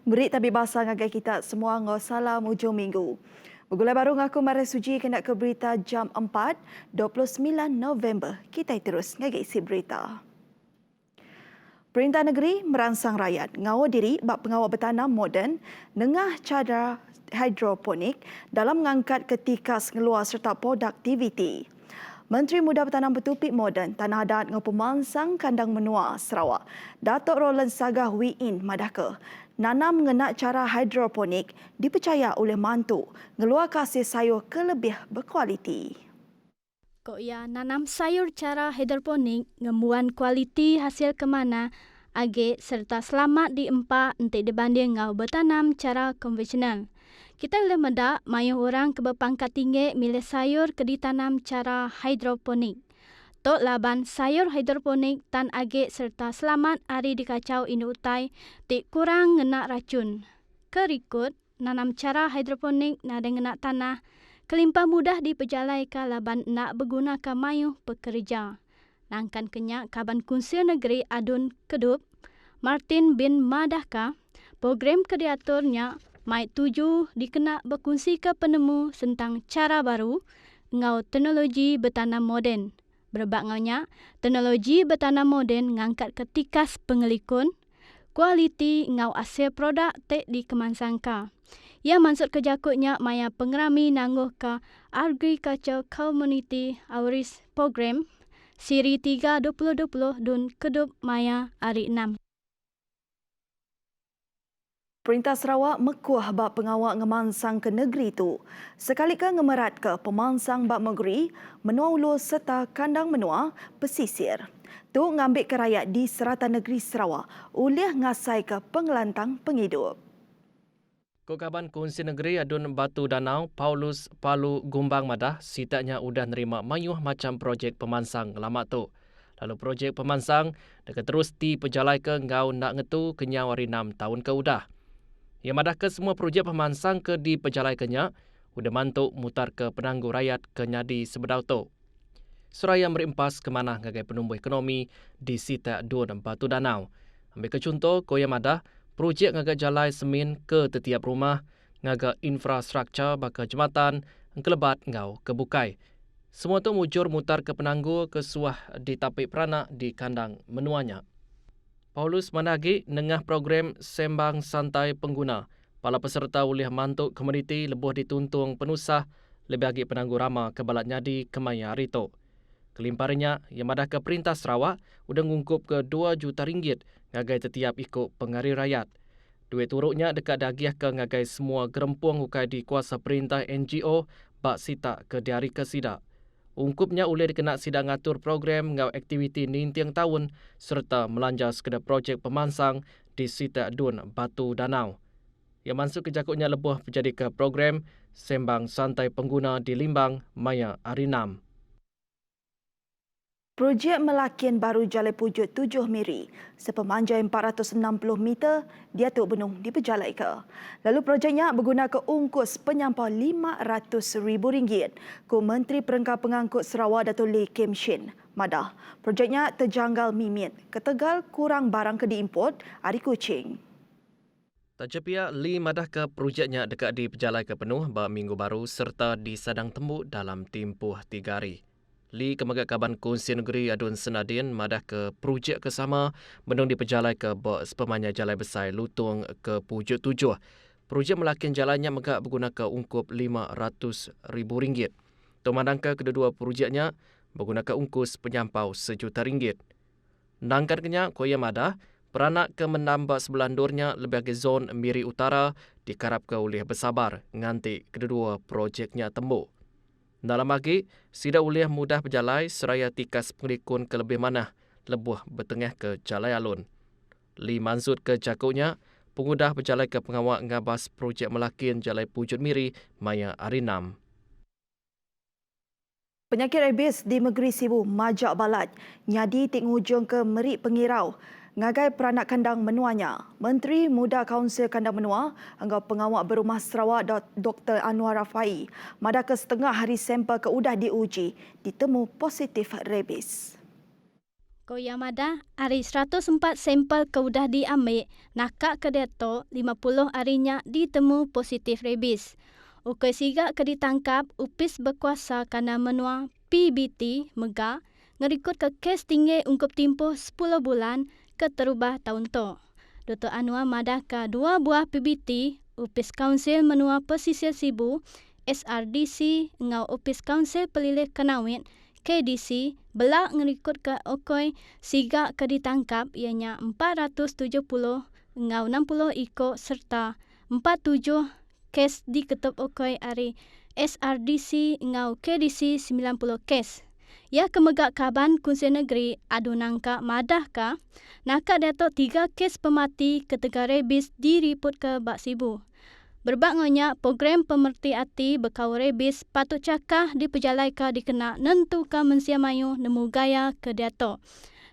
Beri tabik basah ngagai kita semua ngau salam ujung minggu. Begulai baru ngaku Maria Suji kena ke berita jam 4, 29 November. Kita terus ngagai isi berita. Perintah Negeri merangsang rakyat ngawal diri bab pengawal bertanam moden nengah cara hidroponik dalam mengangkat ketikas ngeluar serta produktiviti. Menteri Muda Bertanam Bertupik Moden Tanah Adat ngau pemansang kandang menua Sarawak, Datuk Roland Sagah Wiin Madaka, nanam mengenak cara hidroponik dipercaya oleh mantu ngeluar hasil sayur kelebih berkualiti. Kok ya nanam sayur cara hidroponik ngemuan kualiti hasil kemana age serta selamat di empa untuk dibanding ngau bertanam cara konvensional. Kita boleh mendak mayuh orang ke berpangkat tinggi milih sayur ke ditanam cara hidroponik. Tok laban sayur hidroponik tan age serta selamat hari dikacau ini utai tik kurang ngenak racun. Kerikut nanam cara hidroponik nada ngenak tanah kelimpah mudah diperjalai ke laban nak bergunakan mayuh pekerja. Nangkan kenyak Kaban Kunsir Negeri Adun Kedup, Martin bin Madaka, program kreatornya Mai 7 dikenak berkongsi ke penemu tentang cara baru ngau teknologi bertanam moden. Berbak ngaunya, teknologi bertanam moden ngangkat ketikas pengelikun, kualiti ngau hasil produk tek di kemansangka. Ia maksud kejakutnya maya pengerami nangguh ke Agriculture Community Outreach Program Siri 3 2020 dun Kedup Maya hari 6. Perintah Sarawak mekuah bab pengawal ngemansang ke negeri itu. Sekalika ngemerat ke pemansang bab negeri, menua ulu serta kandang menua pesisir. Tu ngambil ke rakyat di seratan negeri Sarawak, ulih ngasai ke pengelantang penghidup. Kaban Kunsi Negeri Adun Batu Danau, Paulus Palu Gumbang Madah, sitanya udah nerima mayuh macam projek pemansang lama tu. Lalu projek pemansang dekat terus diperjalai ke ngau nak ngetu kenyau hari 6 tahun ke udah. Ia madah ke semua projek pemansang ke diperjalai kenya, udah mantuk mutar ke penanggu rakyat ke nyadi sebedau tu. Seraya merimpas ke mana ngagai penumbuh ekonomi di sita Dun Batu Danau. Ambil ke contoh, koya madah, projek ngagak jalai semin ke setiap rumah, ngagak infrastruktur baka jembatan, kelebat ngau ke bukai. Semua tu mujur mutar ke penanggu ke suah di tapik peranak di kandang menuanya. Paulus menagi nengah program Sembang Santai Pengguna. Pala peserta oleh mantuk komuniti lebuh dituntung penusah lebih bagi penanggu rama ke balat nyadi kemaya hari tu. Kelimparannya, yang madah ke Perintah Sarawak, udah ngungkup ke 2 juta ringgit ngagai setiap ikut pengari rakyat. Duit turuknya dekat dagiah ke ngagai semua gerempuang ukai di kuasa perintah NGO bak sita ke diari ke sidak. Ungkupnya oleh dikenak sidang ngatur program ngau aktiviti nintiang tahun serta melanja sekedar projek pemansang di sita Dun Batu Danau. Yang masuk ke jakutnya lebuh menjadi ke program Sembang Santai Pengguna di Limbang, Maya hari 6. Projek Melakin Baru Jalai Pujut 7 Miri, sepemanjang 460 meter, dia tu benung diperjalai ke. Lalu projeknya berguna ke ungkus penyampau RM500,000 ke Menteri Perengkar Pengangkut Sarawak Datuk Lee Kim Shin. Madah, projeknya terjanggal mimit, ketegal kurang barang ke diimport, hari kucing. Tajapia Lee madah ke projeknya dekat di perjalai ke penuh bah minggu baru serta di sadang tembuk dalam tempoh 3 hari. Lee Kemagat Kaban Kunsi Negeri Adun Senadin madah ke projek kesama benung diperjalai ke bos pemanya jalai besar Lutung ke Pujut 7. Projek Melakin jalannya megak berguna ke ungkup RM500,000. Tumandang ke kedua projeknya berguna ke ungkus penyampau RM1,000,000. Nangkat kenyak koya madah peranak ke menambah sebelandurnya lebih ke zon Miri Utara dikarap ke oleh bersabar nganti kedua projeknya tembuk. Dalam lagi, sida uliah mudah berjalai seraya tikas pengelikun ke lebih mana lebuh bertengah ke jalai alun. Li mansud ke jakutnya, pengudah berjalai ke pengawal ngabas projek Melakin Jalai Pujut Miri, Maya hari 6. Penyakit rabies di Negeri Sibu majak balat, nyadi tik ngujung ke merik pengirau. Ngagai peranak kandang menuanya, Menteri Muda Kaunsil Kandang Menua, anggap pengawal berumah Sarawak Dr. Anwar Rafai, madah ke setengah hari sampel keudah diuji, ditemu positif rabies. Ko Yamada, hari 104 sampel keudah diambil, nakak ke dato 50 harinya ditemu positif rabies. Ukai siga ke ditangkap, upis berkuasa kerana menua PBT Mega, ngerikut ke kes tinggi ungkup tempoh 10 bulan ke terubah tahun tu. Dr. Anwar madah ke 2 buah PBT, upis kaunsil menua pesisir Sibu, SRDC ngau upis kaunsil pelilih Kenawit, KDC belak ngerikut ke okoi siga ke ditangkap ianya 470 ngau 60 ikut serta 47 kes diketup okoi hari SRDC ngau KDC 90 kes. Ya kemegak kaban Kunci Negeri adu nangka madah ka nakak datuk 3 kes pemati ketika rabies diriput ke Bak Sibu. Berbak ngonya program pemerti hati bekau rabies patut cakah diperjalaika dikena nentuka mensia mayu nemu gaya ke dato.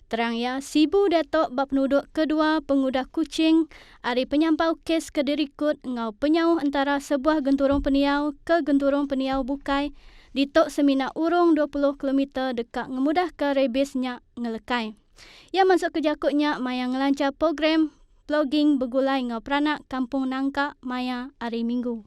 Terang ya Sibu dato bab penuduk kedua pengudah kucing hari penyampau kes ke dirikut ngau penyauh antara sebuah genturung peniau ke genturung peniau bukai di tok semina urung 20 km dekat ngemudah ke rabiesnya ngelekai. Ya masuk ke jakutnya maya ngelancar program blogging begulai ngau peranak kampung nangka maya hari Minggu.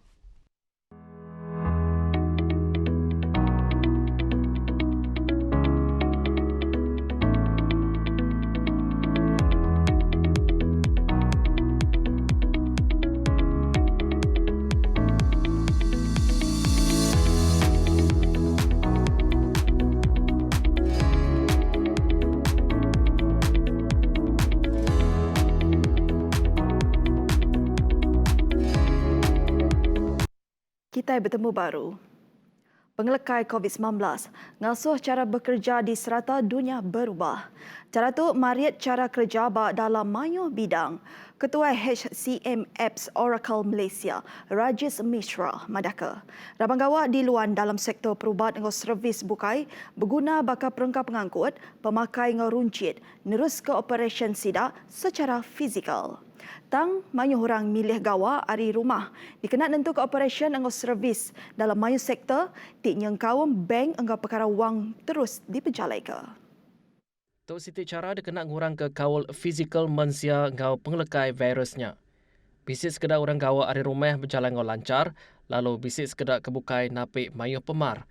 Kita bertemu baru. Pengelekai COVID-19, ngasuh cara bekerja di serata dunia berubah. Cara tu mariat cara kerja dalam mayuh bidang. Ketua HCM Apps Oracle Malaysia, Rajesh Mishra, madaka. Rabang gawak di luar dalam sektor perubat dengan servis bukai, berguna bakal perangkap pengangkut, pemakai dengan runcit, nerus ke operasi sidak secara fizikal. Tang mayuh orang milih gawa ari rumah dikena nentu ke operasi anggo servis dalam mayuh sektor tik nyengkawam bank anggo perkara wang terus dipenjalaikan. Tok Siti cara dikena ngurang ke kaul fizikal mensia ngau pengelekai virusnya. Bisik sekedar orang gawa ari rumah berjalan ngau lancar, lalu bisik sekedar kebukai napik mayuh pemar.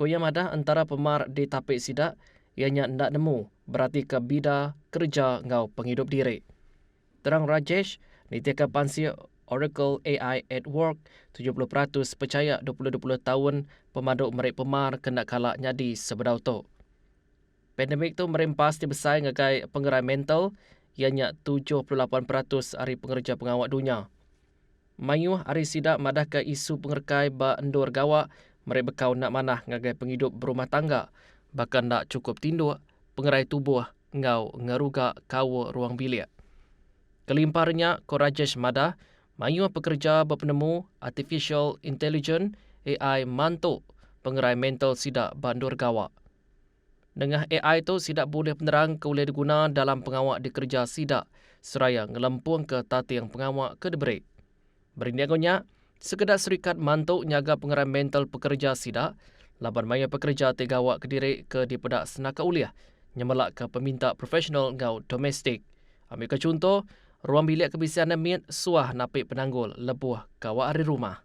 Koya madah antara pemar di tapik sidak ianya ndak nemu, berarti ke bida kerja ngau penghidup diri. Terang Rajesh, nitika pansi Oracle AI at Work, 70% percaya 20-20 tahun pemaduk merik pemar kena kalak nyadi sebedau tu. Pandemik tu merempas dibesai ngagai penggerai mental, ianya 78% hari pengerja pengawak dunia. Mayuh hari sidak madah ke isu pengerkai ba endur gawak, merik bekau nak manah ngagai penghidup berumah tangga, bahkan nak cukup tinduk, pengerai tubuh ngau ngerugak kawa ruang bilik. Kelimparnya, Rajesh madah, mayuh pekerja berpenemu Artificial Intelligence AI mantuk pengerai mental sidak bandur gawak. Dengan AI tu sidak boleh penerang ke boleh diguna dalam pengawak di kerja sidak seraya ngelempung ke tati yang pengawak ke deberi. Berniagonya, sekedar serikat mantuk nyaga pengerai mental pekerja sidak, laban mayuh pekerja tegawak ke diri ke dipedak senaka uliah, nyemelak ke peminta profesional ngau domestik. Ambil ke contoh, ruang bilik kebisian amit suah napik penanggul lebuh kawak hari rumah.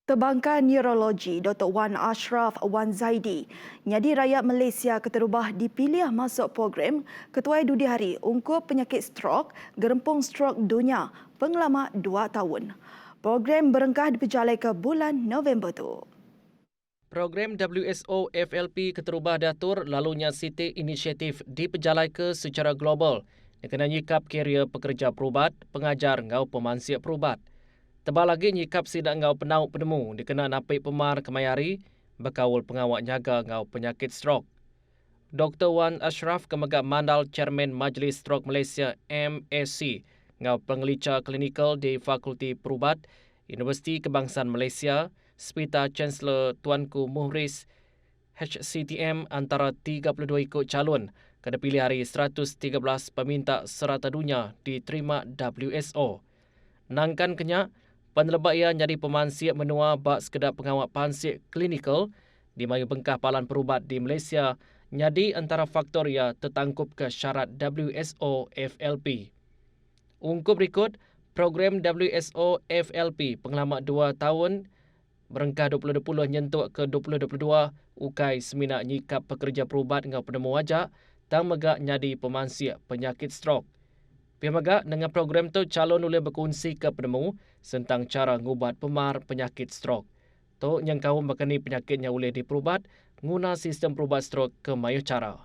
Terbangkan Neurologi Dr. Wan Ashraf Wan Zaidi, nyadi rakyat Malaysia keterubah dipilih masuk program Ketua Dudi Hari ungkup penyakit strok gerempung strok dunia pengalaman 2 tahun. Program berengkah diperjalai ke bulan November tu. Program WSO FLP keterubah datur lalunya City Initiative diperjalai ke secara global. Dikena nyikap karier pekerja perubat, pengajar ngau pemansia perubat. Tebal lagi nyikap sidak ngau penau penemu dikena napik pemar kemayari, berkawul pengawak nyaga ngau penyakit strok. Dr. Wan Ashraf kemegak mandal Chairman Majlis Strok Malaysia MSC ngau pengelicah klinikal di Fakulti Perubat, Universiti Kebangsaan Malaysia, Spita Chancellor Tuanku Muhriz, HCTM antara 32 ikut calon kena pilih hari 113 peminta serata dunia diterima WSO. Nangkan kenyak, penelebak ia jadi pemansiak menua bak sekedar pengawak pansik klinikal di mayu bengkah palan perubat di Malaysia Nyadi antara faktor ia tertangkup ke syarat WSO FLP. Ungkup berikut, program WSO FLP pengalaman 2 tahun berengkah 2020 nyentuk ke 2022 ukai semina nyikap pekerja perubat dengan penemu wajak tang megak nyadi pemansia penyakit strok. Pihak megak dengan program tu calon boleh berkongsi ke penemu tentang cara ngubat pemar penyakit strok. Tok yang kaum berkeni penyakitnya boleh diperubat guna sistem perubat strok ke mayu cara.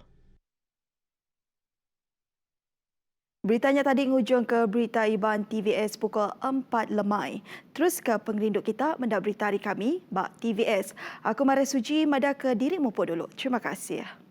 Beritanya tadi ngujung ke berita Iban TVS pukul 4 lemai. Terus ke pengerinduk kita mendak berita hari kami, Bak TVS. Aku Maria Suji, madah ke dirimu pun dulu. Terima kasih.